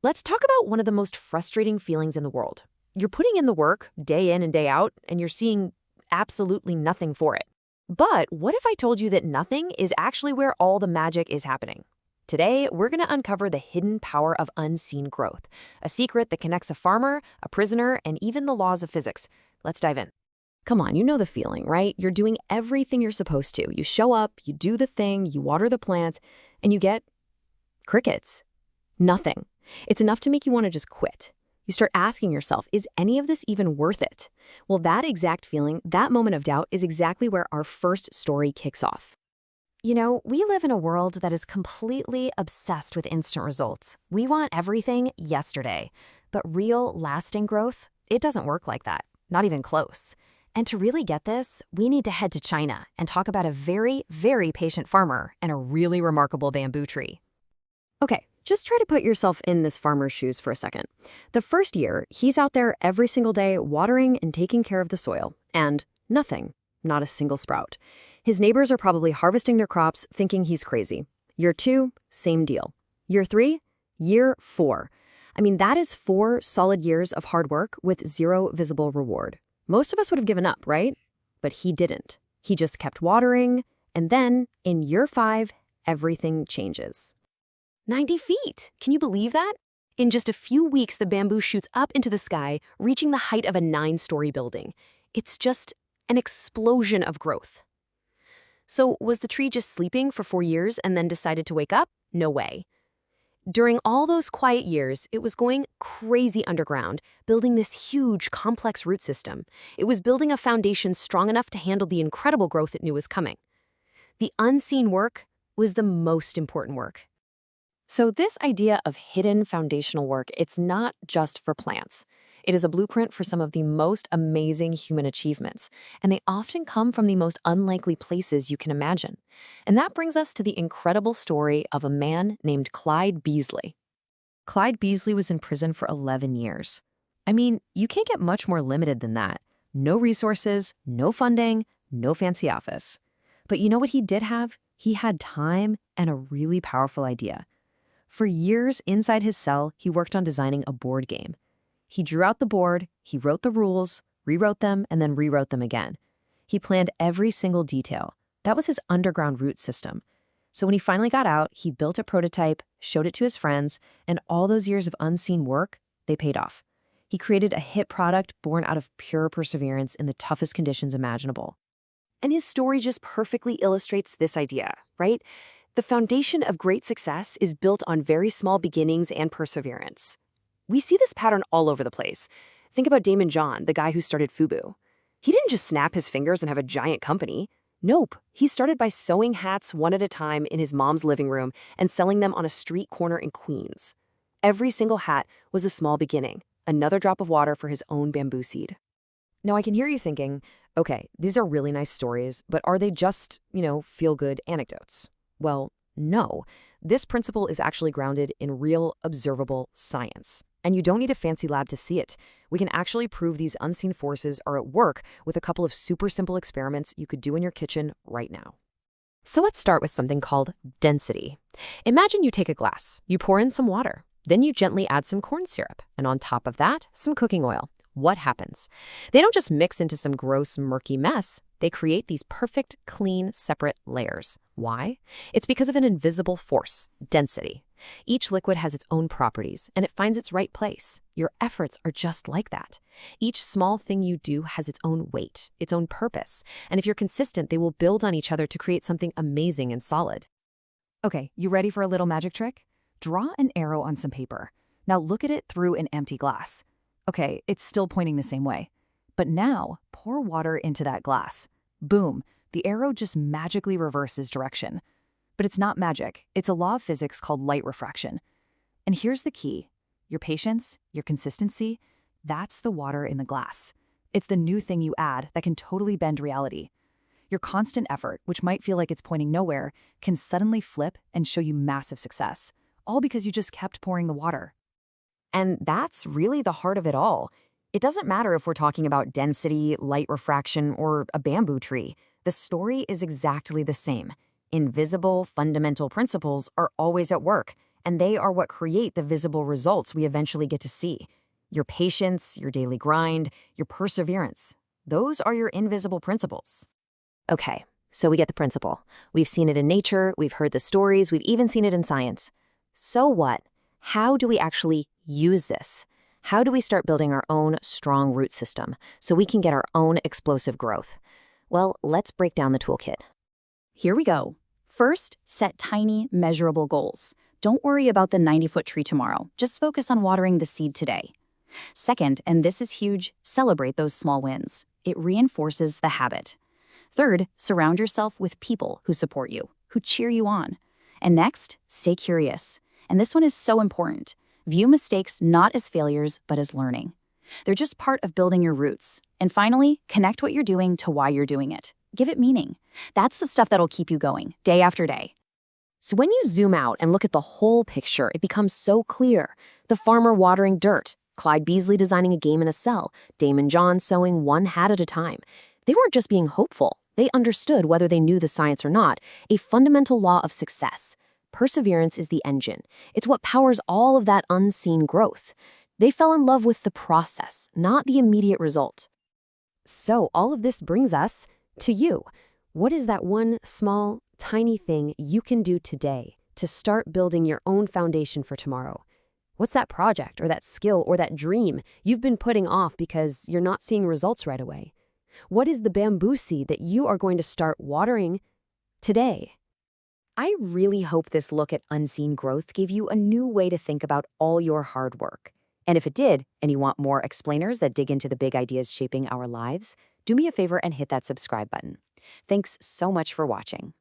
Let's talk about one of the most frustrating feelings in the world. You're putting in the work day in and day out, and you're seeing absolutely nothing for it. But what if I told you that nothing is actually where all the magic is happening? Today, we're going to uncover the hidden power of unseen growth, a secret that connects a farmer, a prisoner, and even the laws of physics. Let's dive in. Come on, you know the feeling, right? You're doing everything you're supposed to. You show up, you do the thing, you water the plant, and you get crickets. Nothing. It's enough to make you want to just quit. You start asking yourself, is any of this even worth it? Well, that exact feeling, that moment of doubt, is exactly where our first story kicks off. You know, we live in a world that is completely obsessed with instant results. We want everything yesterday. But real, lasting growth, it doesn't work like that. Not even close. And to really get this, we need to head to China and talk about a very, very patient farmer and a really remarkable bamboo tree. Okay, just try to put yourself in this farmer's shoes for a second. The first year, he's out there every single day watering and taking care of the soil. And nothing. Not a single sprout. His neighbors are probably harvesting their crops thinking he's crazy. Year 2, same deal. Year 3, year 4. I mean, that is 4 solid years of hard work with zero visible reward. Most of us would have given up, right? But he didn't. He just kept watering, and then, in year 5, everything changes. 90 feet! Can you believe that? In just a few weeks, the bamboo shoots up into the sky, reaching the height of a 9-story building. It's just an explosion of growth. So, was the tree just sleeping for 4 years and then decided to wake up? No way. During all those quiet years, it was going crazy underground, building this huge, complex root system. It was building a foundation strong enough to handle the incredible growth it knew was coming. The unseen work was the most important work. So this idea of hidden foundational work, it's not just for plants. It is a blueprint for some of the most amazing human achievements, and they often come from the most unlikely places you can imagine. And that brings us to the incredible story of a man named Clyde Paisley. Clyde Paisley was in prison for 11 years. I mean, you can't get much more limited than that. No resources, no funding, no fancy office. But you know what he did have? He had time and a really powerful idea. For years inside his cell, he worked on designing a board game. He drew out the board, he wrote the rules, rewrote them, and then rewrote them again. He planned every single detail. That was his underground root system. So when he finally got out, he built a prototype, showed it to his friends, and all those years of unseen work, they paid off. He created a hit product born out of pure perseverance in the toughest conditions imaginable. And his story just perfectly illustrates this idea, right? The foundation of great success is built on very small beginnings and perseverance. We see this pattern all over the place. Think about Damon John, the guy who started Fubu. He didn't just snap his fingers and have a giant company. Nope, he started by sewing hats one at a time in his mom's living room and selling them on a street corner in Queens. Every single hat was a small beginning, another drop of water for his own bamboo seed. Now I can hear you thinking, okay, these are really nice stories, but are they just, feel-good anecdotes? Well, no. This principle is actually grounded in real, observable science. And you don't need a fancy lab to see it. We can actually prove these unseen forces are at work with a couple of super simple experiments you could do in your kitchen right now. So let's start with something called density. Imagine you take a glass, you pour in some water, then you gently add some corn syrup, and on top of that, some cooking oil. What happens? They don't just mix into some gross, murky mess. They create these perfect, clean, separate layers. Why? It's because of an invisible force, density. Each liquid has its own properties, and it finds its right place. Your efforts are just like that. Each small thing you do has its own weight, its own purpose, and if you're consistent, they will build on each other to create something amazing and solid. Okay, you ready for a little magic trick? Draw an arrow on some paper. Now look at it through an empty glass. Okay, it's still pointing the same way. But now, pour water into that glass. Boom, the arrow just magically reverses direction. But it's not magic. It's a law of physics called light refraction. And here's the key. Your patience, your consistency, that's the water in the glass. It's the new thing you add that can totally bend reality. Your constant effort, which might feel like it's pointing nowhere, can suddenly flip and show you massive success, all because you just kept pouring the water. And that's really the heart of it all. It doesn't matter if we're talking about density, light refraction, or a bamboo tree. The story is exactly the same. Invisible, fundamental principles are always at work, and they are what create the visible results we eventually get to see. Your patience, your daily grind, your perseverance. Those are your invisible principles. Okay, so we get the principle. We've seen it in nature, we've heard the stories, we've even seen it in science. So what? How do we actually use this? How do we start building our own strong root system so we can get our own explosive growth? Well, let's break down the toolkit. Here we go. First, set tiny, measurable goals. Don't worry about the 90-foot tree tomorrow. Just focus on watering the seed today. Second, and this is huge, celebrate those small wins. It reinforces the habit. Third, surround yourself with people who support you, who cheer you on. And next, stay curious. And this one is so important. View mistakes not as failures, but as learning. They're just part of building your roots. And finally, connect what you're doing to why you're doing it. Give it meaning. That's the stuff that'll keep you going, day after day. So when you zoom out and look at the whole picture, it becomes so clear. The farmer watering dirt, Clyde Paisley designing a game in a cell, Damon John sewing one hat at a time. They weren't just being hopeful. They understood, whether they knew the science or not, a fundamental law of success. Perseverance is the engine. It's what powers all of that unseen growth. They fell in love with the process, not the immediate result. So all of this brings us to you. What is that one small, tiny thing you can do today to start building your own foundation for tomorrow? What's that project or that skill or that dream you've been putting off because you're not seeing results right away? What is the bamboo seed that you are going to start watering today? I really hope this look at unseen growth gave you a new way to think about all your hard work. And if it did, and you want more explainers that dig into the big ideas shaping our lives, do me a favor and hit that subscribe button. Thanks so much for watching.